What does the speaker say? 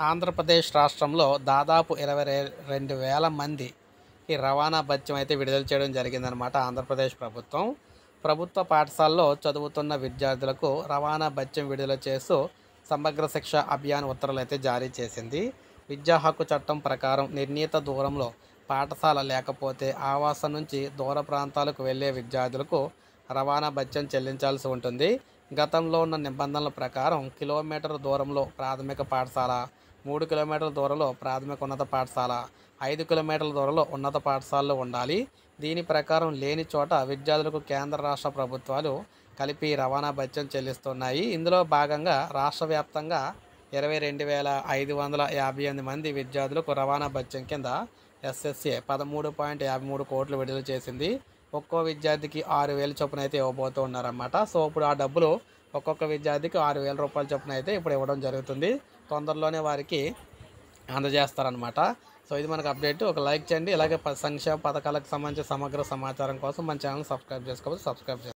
ఆంధ్రప్రదేశ్ రాష్ట్రంలో దాదాపు 22,000 మందికి రవాణా భత్యం అయితే విడుదల చేయడం జరిగిందనమాట. ఆంధ్రప్రదేశ్ ప్రభుత్వం ప్రభుత్వ పాఠశాలలో చదువుతున్న విద్యార్థులకు రవాణా భత్యం విడుదల చేస్తూ సమగ్ర శిక్ష అభియాన్ ఉత్తర్వులు అయితే జారీ చేసింది. విద్యా హక్కు చట్టం ప్రకారం నిర్ణీత దూరంలో పాఠశాల లేకపోతే ఆవాసం నుంచి దూర ప్రాంతాలకు వెళ్ళే విద్యార్థులకు రవాణా భత్యం చెల్లించాల్సి ఉంటుంది. గతంలో ఉన్న నిబంధనల ప్రకారం కిలోమీటర్ దూరంలో ప్రాథమిక పాఠశాల, 3 కిలోమీటర్ల దూరంలో ప్రాథమిక ఉన్నత పాఠశాల, 5 కిలోమీటర్ల దూరంలో ఉన్నత పాఠశాలలు ఉండాలి. దీని ప్రకారం లేని చోట విద్యార్థులకు కేంద్ర రాష్ట్ర ప్రభుత్వాలు కలిపి రవాణా భత్యం చెల్లిస్తున్నాయి. ఇందులో భాగంగా రాష్ట్ర వ్యాప్తంగా 22,558 మంది విద్యార్థులకు రవాణా భత్యం కింద ఎస్ఎస్ఏ 13.53 కోట్లు విడుదల చేసింది. ఒక్కో విద్యార్థికి 6,000 చొప్పున అయితే ఇవ్వబోతూ ఉన్నారన్నమాట. సో ఇప్పుడు ఆ డబ్బులు ఒక్కొక్క విద్యార్థికి 6,000 రూపాయల చొప్పున అయితే ఇప్పుడు ఇవ్వడం జరుగుతుంది. తొందరలోనే వారికి అందజేస్తారనమాట. సో ఇది మనకు అప్డేట్. ఒక లైక్ చేయండి. ఇలాగే సంక్షేమ పథకాలకు సంబంధించిన సమగ్ర సమాచారం కోసం మన ఛానల్ సబ్స్క్రైబ్ చేసుకోవచ్చు. సబ్స్క్రైబ్ చేసుకోండి.